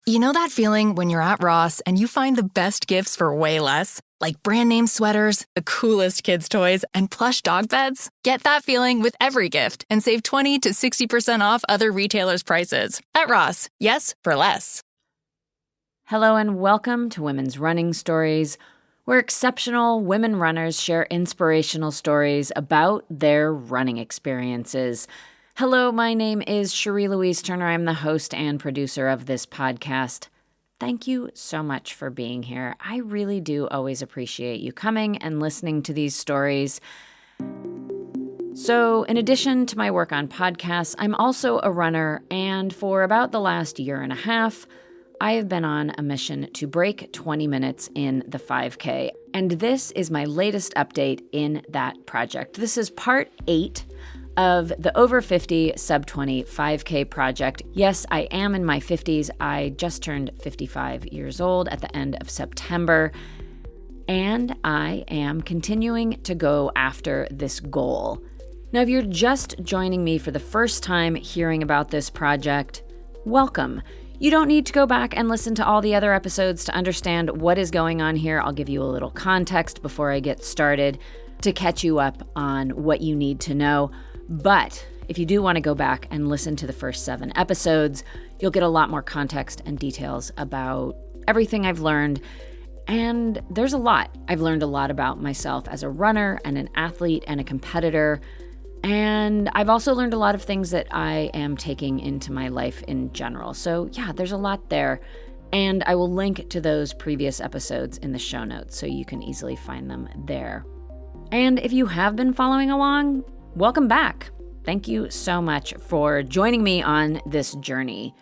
You know that feeling when you're at Ross and you find the best gifts for way less? Like brand name sweaters, the coolest kids' toys, and plush dog beds? Get that feeling with every gift and save 20 to 60% off other retailers' prices. At Ross, yes, for less. Hello and welcome to Women's Running Stories, where exceptional women runners share inspirational stories about their running experiences. Hello, my name is Cherie Louise Turner. I'm the host and producer of this podcast. Thank you so much for being here. I really do always appreciate you coming and listening to these stories. So, in addition to my work on podcasts, I'm also a runner, and for about the last year and a half, I have been on a mission to break 20 minutes in the 5K, and this is my latest update in that project. This is part 8 of the over 50 sub 20 5K project. Yes, I am in my 50s. I just turned 55 years old at the end of September, and I am continuing to go after this goal. Now, if you're just joining me for the first time hearing about this project, welcome. You don't need to go back and listen to all the other episodes to understand what is going on here. I'll give you a little context before I get started to catch you up on what you need to know. But if you do want to go back and listen to the first 7 episodes, you'll get a lot more context and details about everything I've learned. And there's a lot. I've learned a lot about myself as a runner and an athlete and a competitor. And I've also learned a lot of things that I am taking into my life in general. So yeah, there's a lot there. And I will link to those previous episodes in the show notes so you can easily find them there. And if you have been following along, welcome back. Thank you so much for joining me on this journey.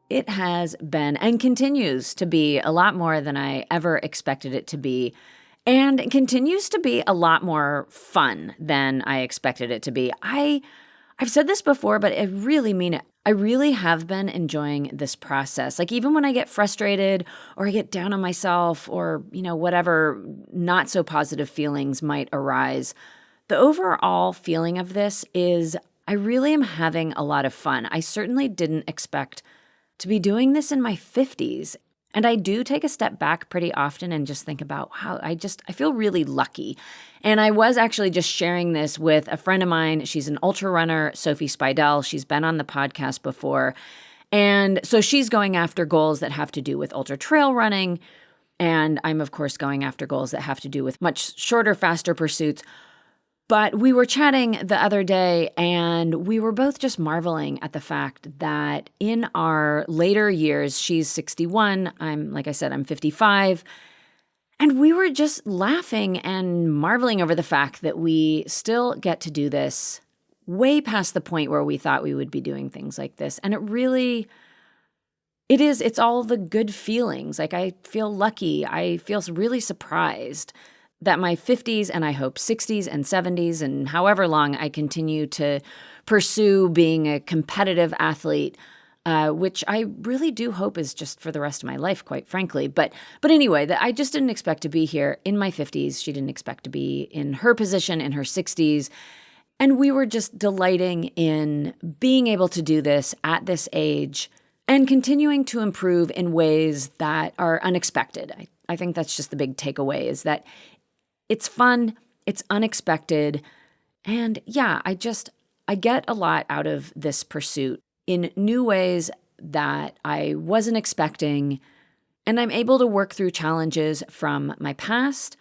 It has been and continues to be a lot more than I ever expected it to be, and it continues to be a lot more fun than I expected it to be. I've said this before, but I really mean it. I really have been enjoying this process. Like even when I get frustrated or I get down on myself or, whatever not so positive feelings might arise, the overall feeling of this is I really am having a lot of fun. I certainly didn't expect to be doing this in my 50s. And I do take a step back pretty often and just think about, wow, I feel really lucky. And I was actually just sharing this with a friend of mine. She's an ultra runner, Sophie Spidell. She's been on the podcast before. And so she's going after goals that have to do with ultra trail running. And I'm, of course, going after goals that have to do with much shorter, faster pursuits. But we were chatting the other day, and we were both just marveling at the fact that in our later years, she's 61, like I said, I'm 55, and we were just laughing and marveling over the fact that we still get to do this way past the point where we thought we would be doing things like this. And it's all the good feelings. Like I feel lucky. I feel really surprised that my 50s and I hope 60s and 70s and however long I continue to pursue being a competitive athlete, which I really do hope is just for the rest of my life, quite frankly. But anyway, I just didn't expect to be here in my 50s. She didn't expect to be in her position in her 60s. And we were just delighting in being able to do this at this age and continuing to improve in ways that are unexpected. I think that's just the big takeaway is that it's fun, it's unexpected, and yeah, I get a lot out of this pursuit in new ways that I wasn't expecting, and I'm able to work through challenges from my past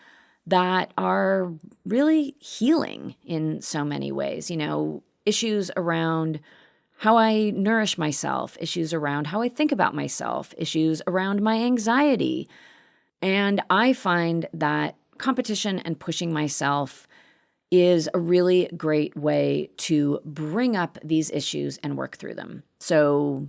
that are really healing in so many ways. Issues around how I nourish myself, issues around how I think about myself, issues around my anxiety, and I find that competition and pushing myself is a really great way to bring up these issues and work through them. So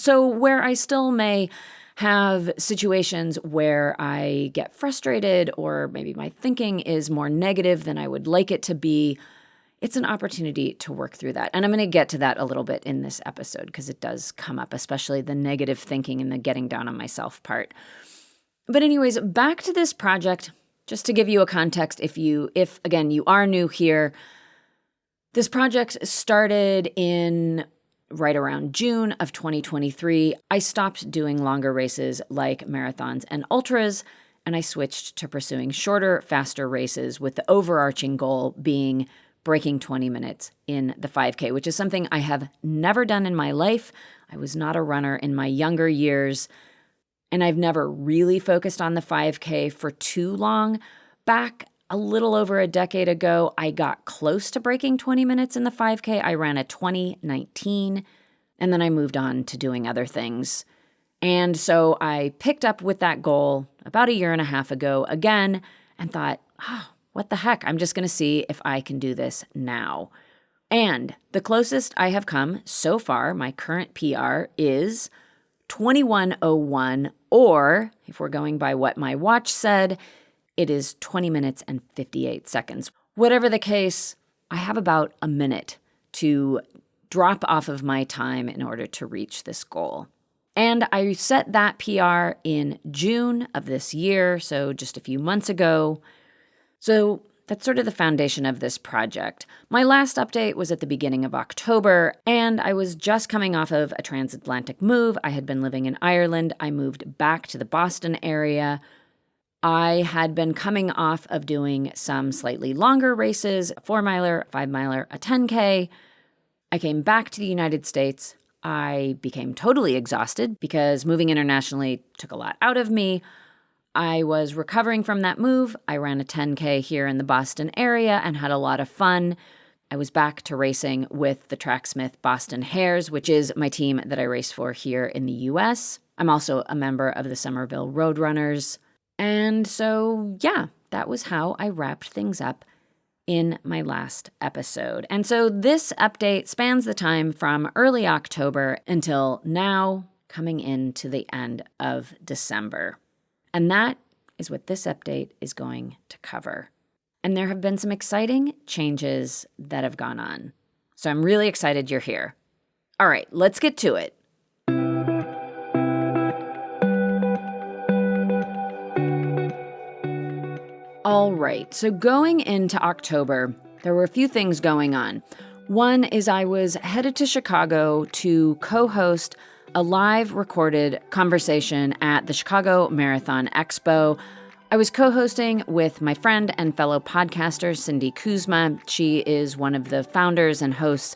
where I still may have situations where I get frustrated or maybe my thinking is more negative than I would like it to be, it's an opportunity to work through that. And I'm going to get to that a little bit in this episode because it does come up, especially the negative thinking and the getting down on myself part. But anyways, back to this project, just to give you a context, if again, you are new here, this project started in right around June of 2023, I stopped doing longer races like marathons and ultras, and I switched to pursuing shorter, faster races with the overarching goal being breaking 20 minutes in the 5K, which is something I have never done in my life. I was not a runner in my younger years, and I've never really focused on the 5K for too long. Back a little over a decade ago, I got close to breaking 20 minutes in the 5K. I ran a 2019, and then I moved on to doing other things. And so I picked up with that goal about a year and a half ago again and thought, what the heck? I'm just going to see if I can do this now. And the closest I have come so far, my current PR is 21:01, or if we're going by what my watch said, it is 20 minutes and 58 seconds. Whatever the case, I have about a minute to drop off of my time in order to reach this goal. And I set that PR in June of this year, so just a few months ago. So that's sort of the foundation of this project. My last update was at the beginning of October, and I was just coming off of a transatlantic move. I had been living in Ireland. I moved back to the Boston area. I had been coming off of doing some slightly longer races, a 4-miler, a 5-miler, a 10K. I came back to the United States. I became totally exhausted because moving internationally took a lot out of me. I was recovering from that move. I ran a 10K here in the Boston area and had a lot of fun. I was back to racing with the Tracksmith Boston Hares, which is my team that I race for here in the US. I'm also a member of the Somerville Roadrunners. And so, yeah, that was how I wrapped things up in my last episode. And so this update spans the time from early October until now, coming into the end of December. And that is what this update is going to cover. And there have been some exciting changes that have gone on. So I'm really excited you're here. All right, let's get to it. All right, so going into October, there were a few things going on. One is I was headed to Chicago to co-host a live recorded conversation at the Chicago Marathon Expo. I was co-hosting with my friend and fellow podcaster, Cindy Kuzma. She is one of the founders and hosts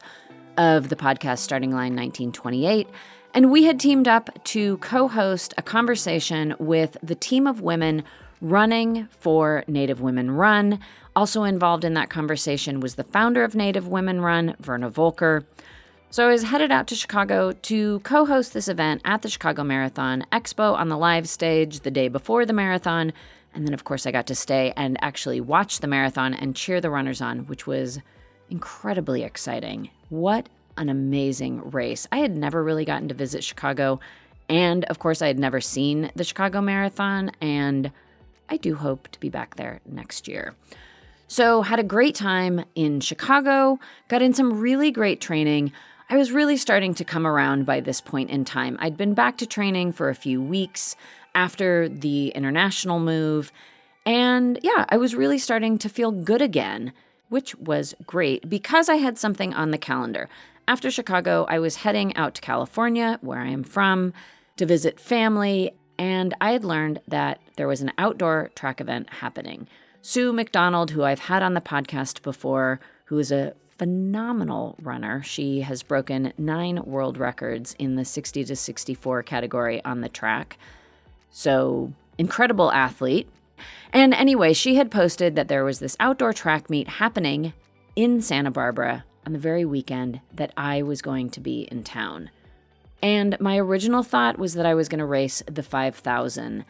of the podcast Starting Line 1928. And we had teamed up to co-host a conversation with the team of women running for Native Women Run. Also involved in that conversation was the founder of Native Women Run, Verna Volker. So I was headed out to Chicago to co-host this event at the Chicago Marathon Expo on the live stage the day before the marathon. And then, of course, I got to stay and actually watch the marathon and cheer the runners on, which was incredibly exciting. What an amazing race. I had never really gotten to visit Chicago. And, of course, I had never seen the Chicago Marathon. And I do hope to be back there next year. So had a great time in Chicago, got in some really great training. I was really starting to come around by this point in time. I'd been back to training for a few weeks after the international move. And yeah, I was really starting to feel good again, which was great because I had something on the calendar. After Chicago, I was heading out to California, where I am from, to visit family. And I had learned that there was an outdoor track event happening. Sue McDonald, who I've had on the podcast before, who is a phenomenal runner. She has broken 9 world records in the 60 to 64 category on the track. So, incredible athlete. And anyway, she had posted that there was this outdoor track meet happening in Santa Barbara on the very weekend that I was going to be in town. And my original thought was that I was going to race the 5,000.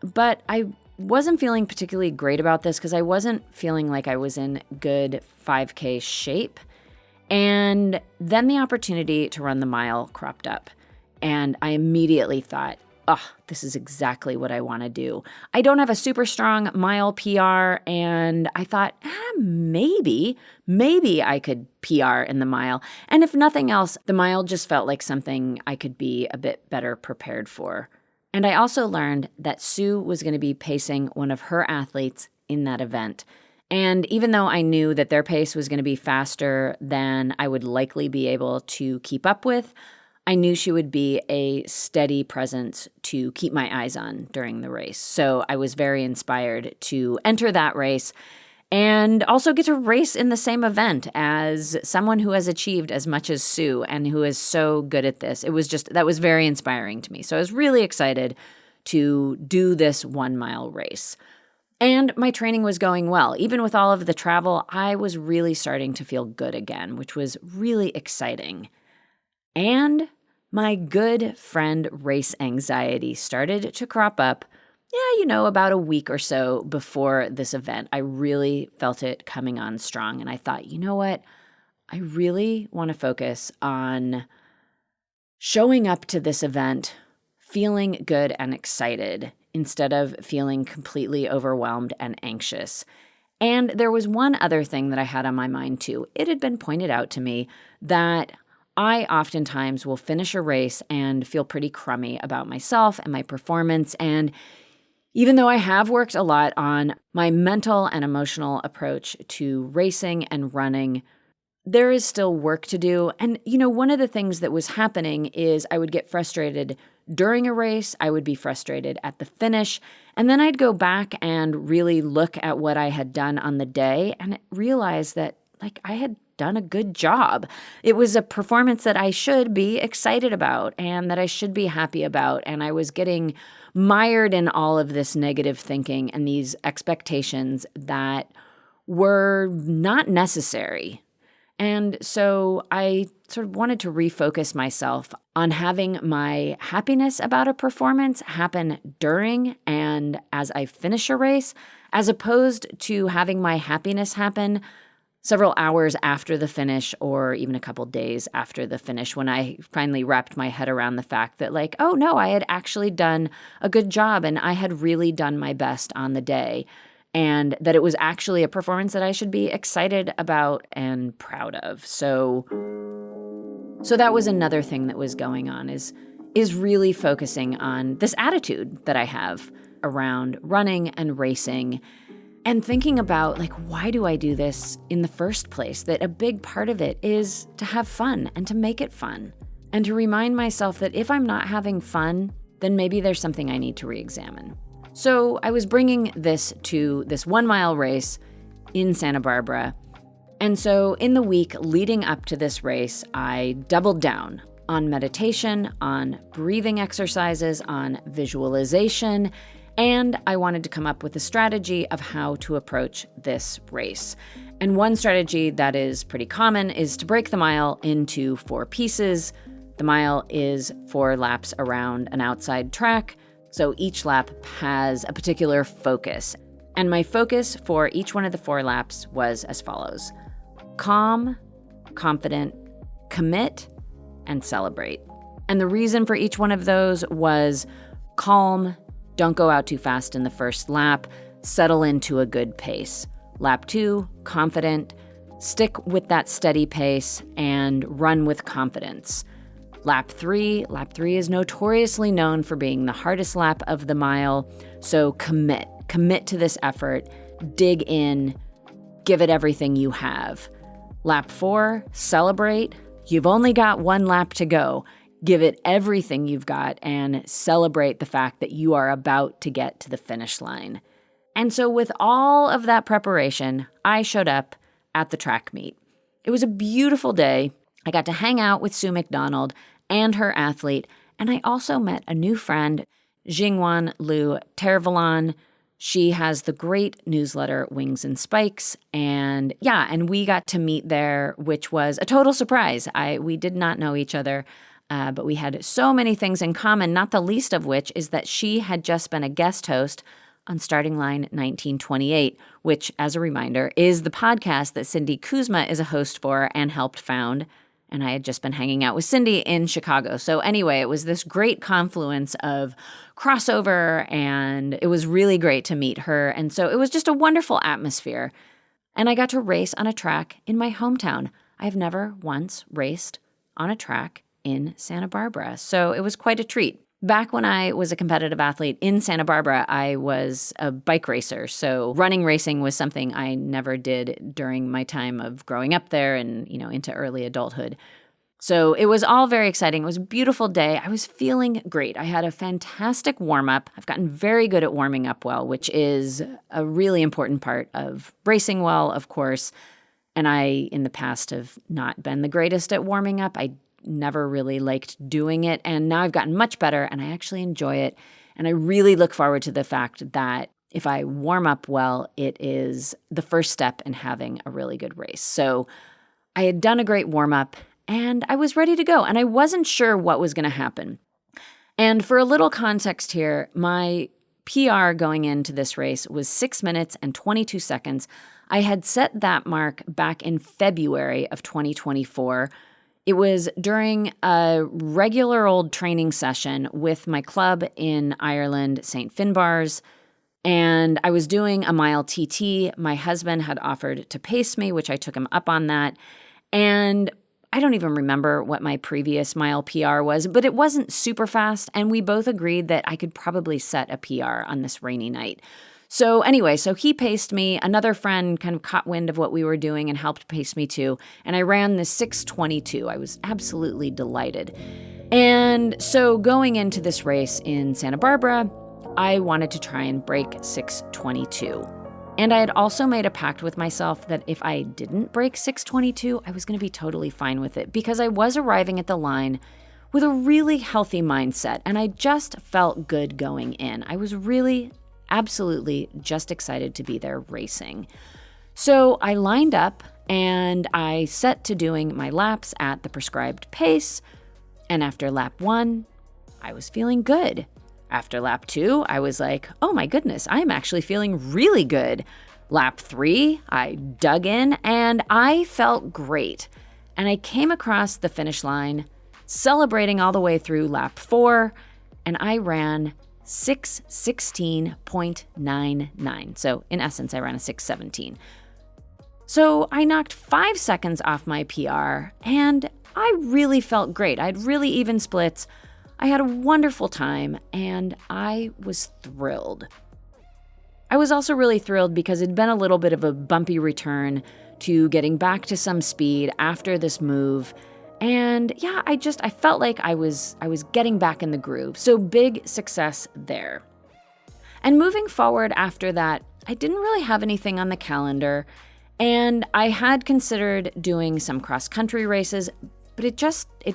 But I wasn't feeling particularly great about this because I wasn't feeling like I was in good 5K shape. And then the opportunity to run the mile cropped up. And I immediately thought, this is exactly what I want to do. I don't have a super strong mile PR, and I thought, maybe I could PR in the mile. And if nothing else, the mile just felt like something I could be a bit better prepared for. And I also learned that Sue was going to be pacing one of her athletes in that event. And even though I knew that their pace was going to be faster than I would likely be able to keep up with, I knew she would be a steady presence to keep my eyes on during the race. So I was very inspired to enter that race and also get to race in the same event as someone who has achieved as much as Sue and who is so good at this. That was very inspiring to me. So I was really excited to do this 1 mile race. And my training was going well. Even with all of the travel, I was really starting to feel good again, which was really exciting. And my good friend race anxiety started to crop up, about a week or so before this event. I really felt it coming on strong. And I thought, you know what? I really want to focus on showing up to this event feeling good and excited instead of feeling completely overwhelmed and anxious. And there was one other thing that I had on my mind too. It had been pointed out to me that I oftentimes will finish a race and feel pretty crummy about myself and my performance. And even though I have worked a lot on my mental and emotional approach to racing and running, there is still work to do. And, one of the things that was happening is I would get frustrated during a race. I would be frustrated at the finish. And then I'd go back and really look at what I had done on the day and realize that, I had done a good job. It was a performance that I should be excited about and that I should be happy about. And I was getting mired in all of this negative thinking and these expectations that were not necessary. And so I sort of wanted to refocus myself on having my happiness about a performance happen during and as I finish a race, as opposed to having my happiness happen several hours after the finish or even a couple days after the finish when I finally wrapped my head around the fact that oh no, I had actually done a good job and I had really done my best on the day. And that it was actually a performance that I should be excited about and proud of. So that was another thing that was going on is really focusing on this attitude that I have around running and racing and thinking about why do I do this in the first place? That a big part of it is to have fun and to make it fun and to remind myself that if I'm not having fun, then maybe there's something I need to re-examine. So I was bringing this to this 1 mile race in Santa Barbara. And so in the week leading up to this race, I doubled down on meditation, on breathing exercises, on visualization, and I wanted to come up with a strategy of how to approach this race. And one strategy that is pretty common is to break the mile into 4 pieces. The mile is 4 laps around an outside track. So each lap has a particular focus. And my focus for each one of the 4 laps was as follows: calm, confident, commit, and celebrate. And the reason for each one of those was calm, don't go out too fast in the first lap, settle into a good pace. Lap 2, confident, stick with that steady pace and run with confidence. Lap 3 is notoriously known for being the hardest lap of the mile, so commit to this effort, dig in, give it everything you have. Lap 4, celebrate. You've only got 1 lap to go. Give it everything you've got and celebrate the fact that you are about to get to the finish line. And so with all of that preparation, I showed up at the track meet. It was a beautiful day. I got to hang out with Sue McDonald and her athlete, and I also met a new friend, Jingwan Lu Tervalan. She has the great newsletter Wings and Spikes, and we got to meet there, which was a total surprise. We did not know each other, but we had so many things in common, not the least of which is that she had just been a guest host on Starting Line 1928, which, as a reminder, is the podcast that Cindy Kuzma is a host for and helped found. And I had just been hanging out with Cindy in Chicago. So anyway, it was this great confluence of crossover, and it was really great to meet her. And so it was just a wonderful atmosphere. And I got to race on a track in my hometown. I have never once raced on a track in Santa Barbara, so it was quite a treat. Back when I was a competitive athlete in Santa Barbara, I was a bike racer. So running racing was something I never did during my time of growing up there and, into early adulthood. So it was all very exciting. It was a beautiful day. I was feeling great. I had a fantastic warm-up. I've gotten very good at warming up well, which is a really important part of racing well, of course. And I, in the past, have not been the greatest at warming up. I never really liked doing it. And now I've gotten much better, and I actually enjoy it. And I really look forward to the fact that if I warm up well, it is the first step in having a really good race. So I had done a great warm-up, and I was ready to go, and I wasn't sure what was going to happen. And for a little context here, my PR going into this race was 6 minutes and 22 seconds. I had set that mark back in February of 2024. It was during a regular old training session with my club in Ireland, St. Finbarr's, and I was doing a mile TT. My husband had offered to pace me, which I took him up on that, and I don't even remember what my previous mile PR was, but it wasn't super fast, and we both agreed that I could probably set a PR on this rainy night. So anyway, he paced me. Another friend kind of caught wind of what we were doing and helped pace me too, and I ran the 6:22. I was absolutely delighted. And so going into this race in Santa Barbara, I wanted to try and break 6:22. And I had also made a pact with myself that if I didn't break 6:22, I was going to be totally fine with it because I was arriving at the line with a really healthy mindset, and I just felt good going in. I was really, absolutely just excited to be there racing. So I lined up and I set to doing my laps at the prescribed pace, and after lap 1, I was feeling good. After lap 2, I was like, oh my goodness, I'm actually feeling really good. Lap 3, I dug in and I felt great. And I came across the finish line, celebrating all the way through lap 4, and I ran 6:16.99. So in essence, I ran a 6:17. So I knocked 5 seconds off my PR, and I really felt great. I had really even splits. I had a wonderful time, and I was thrilled. I was also really thrilled because it'd been a little bit of a bumpy return to getting back to some speed after this move. And yeah, I felt like I was getting back in the groove. So big success there. And moving forward after that, I didn't really have anything on the calendar, and I had considered doing some cross-country races, but it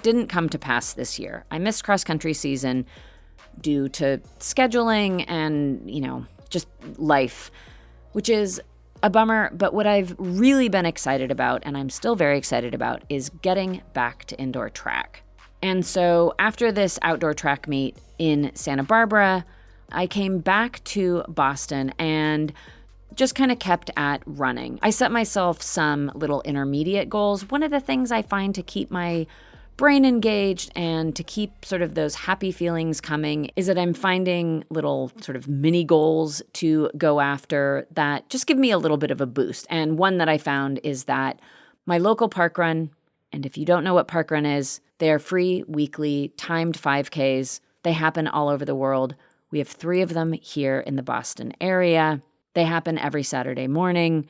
didn't come to pass this year. I missed cross-country season due to scheduling and, just life, which is a bummer. But what I've really been excited about, and I'm still very excited about, is getting back to indoor track. And so after this outdoor track meet in Santa Barbara, I came back to Boston and just kind of kept at running. I set myself some little intermediate goals. One of the things I find to keep my brain engaged and to keep sort of those happy feelings coming is that I'm finding little sort of mini goals to go after that just give me a little bit of a boost. And one that I found is that my local park run, and if you don't know what park run is, they are free, weekly, timed 5Ks. They happen all over the world. We have 3 of them here in the Boston area. They happen every Saturday morning,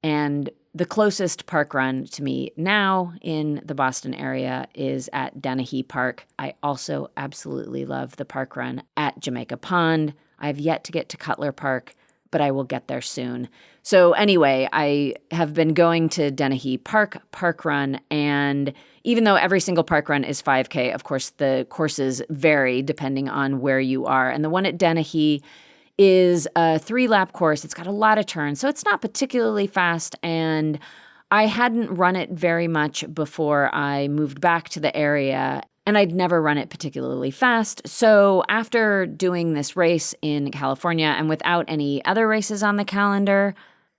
and the closest park run to me now in the Boston area is at Dennehy Park. I also absolutely love the park run at Jamaica Pond. I've yet to get to Cutler Park, but I will get there soon. So anyway, I have been going to Dennehy Park run, and even though every single park run is 5K, of course, the courses vary depending on where you are. And the one at Dennehy is a 3-lap course. It's got a lot of turns, so it's not particularly fast, and I hadn't run it very much before I moved back to the area, and I'd never run it particularly fast. So after doing this race in California and without any other races on the calendar,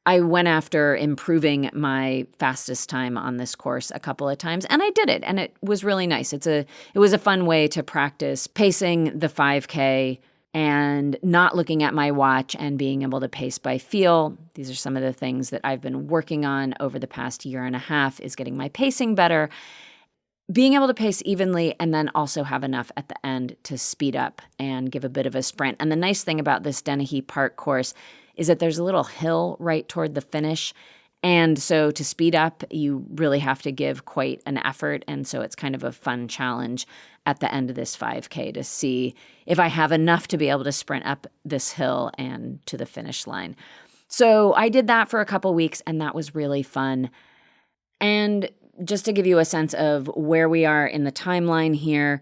I went after improving my fastest time on this course a couple of times, and I did it, and it was really nice. It was a fun way to practice pacing the 5K and not looking at my watch and being able to pace by feel. These are some of the things that I've been working on over the past year and a half, is getting my pacing better. being able to pace evenly and then also have enough at the end to speed up and give a bit of a sprint. And the nice thing about this Dennehy Park course is that there's a little hill right toward the finish. And so to speed up, you really have to give quite an effort. And so it's kind of a fun challenge at the end of this 5K to see if I have enough to be able to sprint up this hill and to the finish line. So I did that for a couple weeks, and that was really fun. And just to give you a sense of where we are in the timeline here,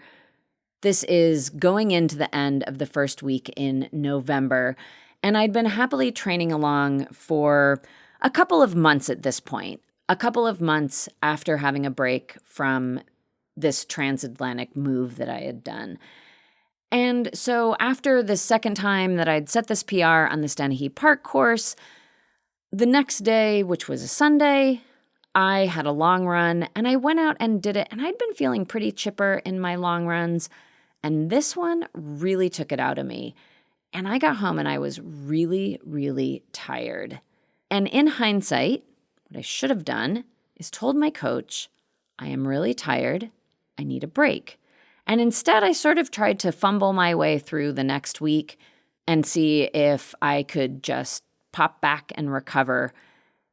this is going into the end of the first week in November. And I'd been happily training along for a couple of months at this point, a couple of months after having a break from this transatlantic move that I had done. And so after the second time that I'd set this PR on the Dennehy Park course, the next day, which was a Sunday, I had a long run and I went out and did it. And I'd been feeling pretty chipper in my long runs. And this one really took it out of me. And I got home and I was really, really tired. And in hindsight, what I should have done is told my coach, I am really tired. I need a break. And instead, I sort of tried to fumble my way through the next week and see if I could just pop back and recover.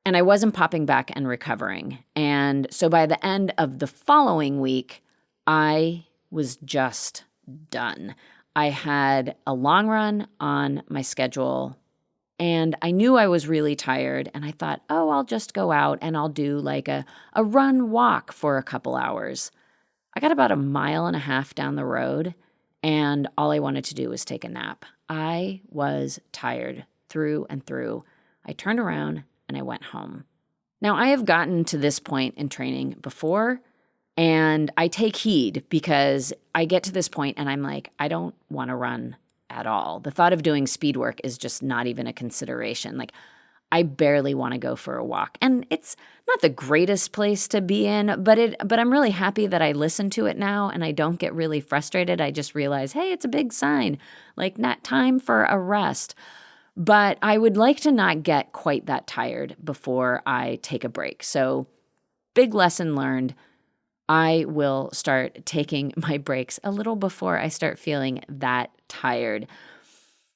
And I wasn't popping back and recovering. And so by the end of the following week, I was just done. I had a long run on my schedule, and I knew I was really tired. And I thought, oh, I'll just go out and I'll do like a run walk for a couple hours. I got about 1.5 miles down the road, and all I wanted to do was take a nap. I was tired through and through. I turned around and I went home. Now, I have gotten to this point in training before, and I take heed because I get to this point and I'm like, I don't want to run at all. The thought of doing speed work is just not even a consideration. Like, I barely want to go for a walk. And it's not the greatest place to be in, but I'm really happy that I listen to it now and I don't get really frustrated. I just realize, hey, it's a big sign, like not time for a rest. But I would like to not get quite that tired before I take a break. So big lesson learned. I will start taking my breaks a little before I start feeling that tired.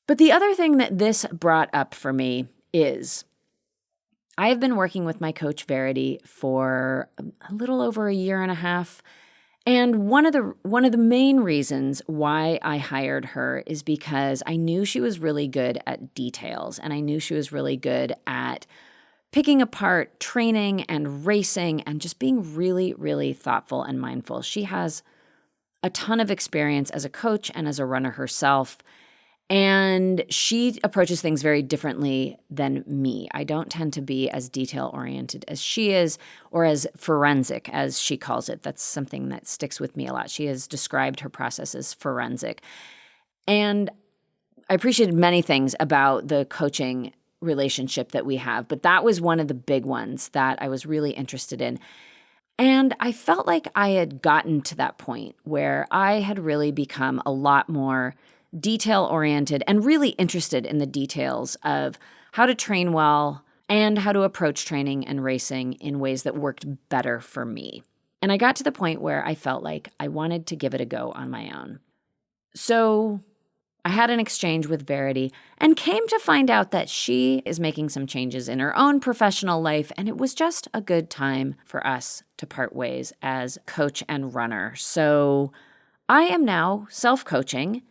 But the other thing that this brought up for me is I have been working with my coach Verity for a little over 1.5 years. And one of the main reasons why I hired her is because I knew she was really good at details, and I knew she was really good at picking apart training and racing and just being really, really thoughtful and mindful. She has a ton of experience as a coach and as a runner herself, and she approaches things very differently than me. I don't tend to be as detail-oriented as she is, or as forensic, as she calls it. That's something that sticks with me a lot. She has described her process as forensic. And I appreciated many things about the coaching relationship that we have, but that was one of the big ones that I was really interested in. And I felt like I had gotten to that point where I had really become a lot more detail-oriented and really interested in the details of how to train well and how to approach training and racing in ways that worked better for me. And I got to the point where I felt like I wanted to give it a go on my own. So I had an exchange with Verity and came to find out that she is making some changes in her own professional life, and it was just a good time for us to part ways as coach and runner. So I am now self-coaching,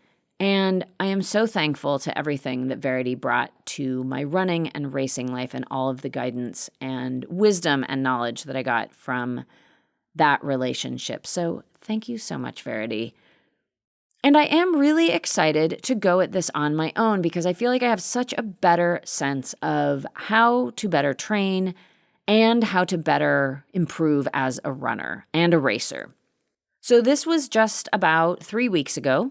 and I am so thankful to everything that Verity brought to my running and racing life and all of the guidance and wisdom and knowledge that I got from that relationship. So thank you so much, Verity. And I am really excited to go at this on my own because I feel like I have such a better sense of how to better train and how to better improve as a runner and a racer. So this was just about 3 weeks ago.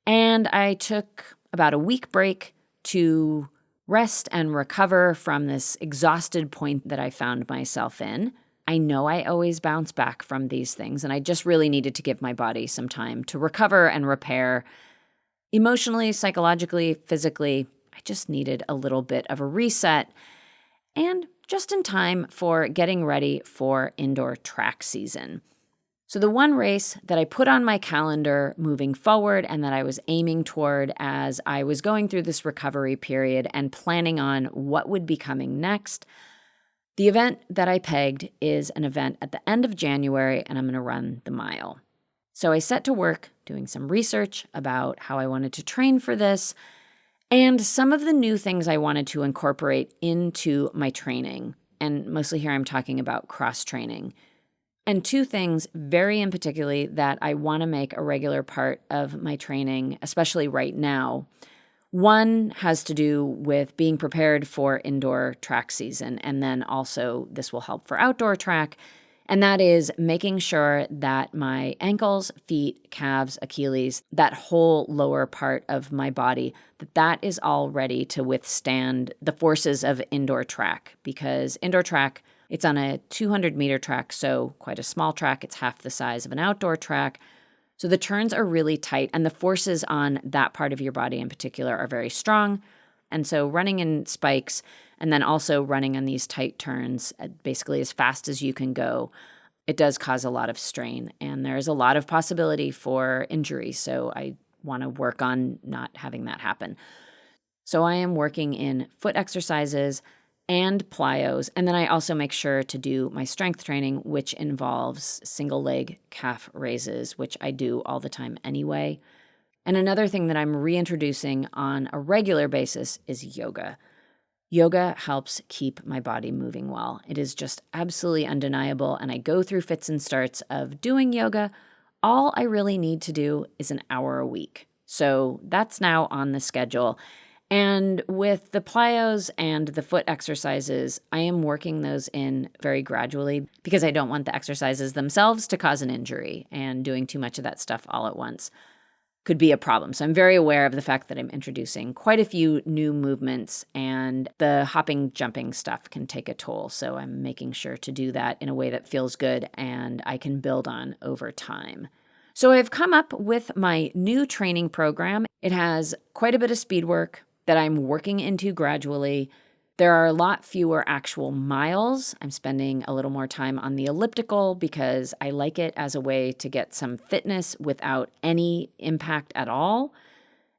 And I took about a week break to rest and recover from this exhausted point that I found myself in. I know I always bounce back from these things, and I just really needed to give my body some time to recover and repair emotionally, psychologically, physically. I just needed a little bit of a reset, and just in time for getting ready for indoor track season. So the one race that I put on my calendar moving forward and that I was aiming toward as I was going through this recovery period and planning on what would be coming next, the event that I pegged is an event at the end of January, and I'm going to run the mile. So I set to work doing some research about how I wanted to train for this and some of the new things I wanted to incorporate into my training. And mostly here I'm talking about cross-training. And two things very in particular that I want to make a regular part of my training, especially right now. One has to do with being prepared for indoor track season, and then also this will help for outdoor track, and that is making sure that my ankles, feet, calves, Achilles, that whole lower part of my body, that is all ready to withstand the forces of indoor track, because indoor track, it's on a 200-meter track, so quite a small track. It's half the size of an outdoor track. So the turns are really tight, and the forces on that part of your body in particular are very strong. And so running in spikes and then also running on these tight turns, basically as fast as you can go, it does cause a lot of strain. And there's a lot of possibility for injury. So I want to work on not having that happen. So I am working in foot exercises and plyos. And then I also make sure to do my strength training, which involves single leg calf raises, which I do all the time anyway. And another thing that I'm reintroducing on a regular basis is yoga. Yoga helps keep my body moving well. It is just absolutely undeniable. And I go through fits and starts of doing yoga. All I really need to do is an hour a week. So that's now on the schedule. And with the plyos and the foot exercises, I am working those in very gradually because I don't want the exercises themselves to cause an injury, and doing too much of that stuff all at once could be a problem. So I'm very aware of the fact that I'm introducing quite a few new movements, and the hopping, jumping stuff can take a toll. So I'm making sure to do that in a way that feels good and I can build on over time. So I've come up with my new training program. It has quite a bit of speed work that I'm working into gradually. There are a lot fewer actual miles. I'm spending a little more time on the elliptical because I like it as a way to get some fitness without any impact at all.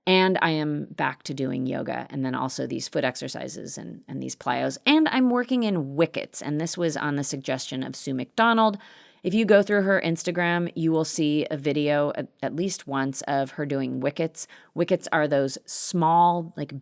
And I am back to doing yoga and then also these foot exercises and these plyos. And I'm working in wickets. And this was on the suggestion of Sue McDonald. If you go through her Instagram, you will see a video at least once of her doing wickets. Wickets are those small, like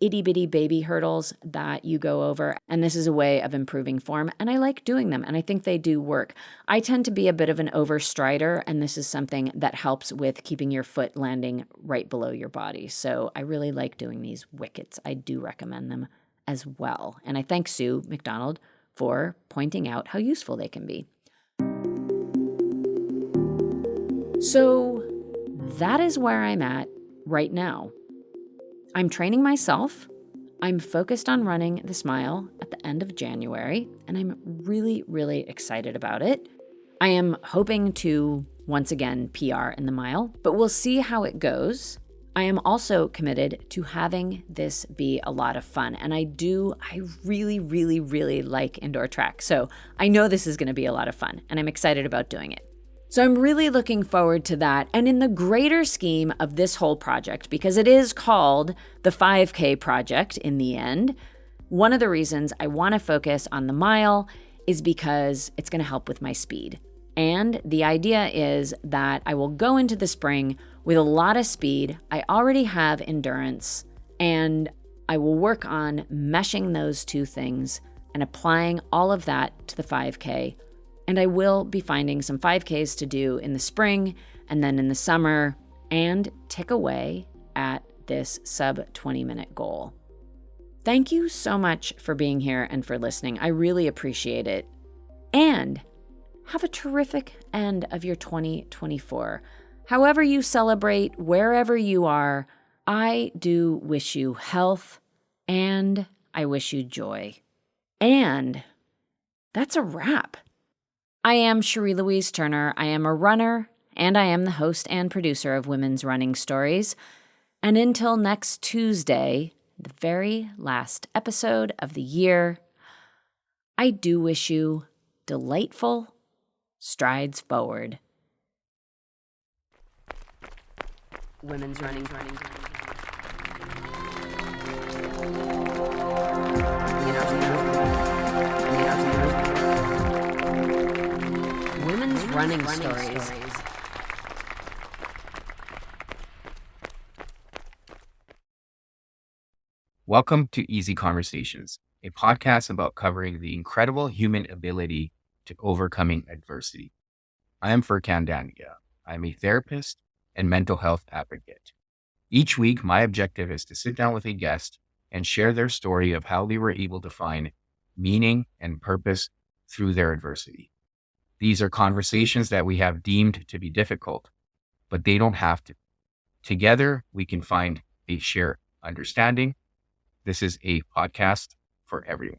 itty-bitty baby hurdles that you go over. And this is a way of improving form. And I like doing them. And I think they do work. I tend to be a bit of an overstrider. And this is something that helps with keeping your foot landing right below your body. So I really like doing these wickets. I do recommend them as well. And I thank Sue McDonald for pointing out how useful they can be. So that is where I'm at right now. I'm training myself. I'm focused on running this mile at the end of January, and I'm really, really excited about it. I am hoping to, once again, PR in the mile, but we'll see how it goes. I am also committed to having this be a lot of fun, and I really, really, really like indoor track, so I know this is going to be a lot of fun, and I'm excited about doing it. So I'm really looking forward to that. And in the greater scheme of this whole project, because it is called the 5K project in the end, one of the reasons I want to focus on the mile is because it's going to help with my speed. And the idea is that I will go into the spring with a lot of speed. I already have endurance, and I will work on meshing those two things and applying all of that to the 5K. And I will be finding some 5Ks to do in the spring and then in the summer and tick away at this sub 20-minute goal. Thank you so much for being here and for listening. I really appreciate it. And have a terrific end of your 2024. However you celebrate, wherever you are, I do wish you health and I wish you joy. And that's a wrap. I am Cherie Louise Turner. I am a runner, and I am the host and producer of Women's Running Stories. And until next Tuesday, the very last episode of the year, I do wish you delightful strides forward. Women's running. Women's running stories. Welcome to Easy Conversations, a podcast about covering the incredible human ability to overcoming adversity. I am Furkan Dania. I'm a therapist and mental health advocate. Each week, my objective is to sit down with a guest and share their story of how they were able to find meaning and purpose through their adversity. These are conversations that we have deemed to be difficult, but they don't have to. Together, we can find a shared understanding. This is a podcast for everyone.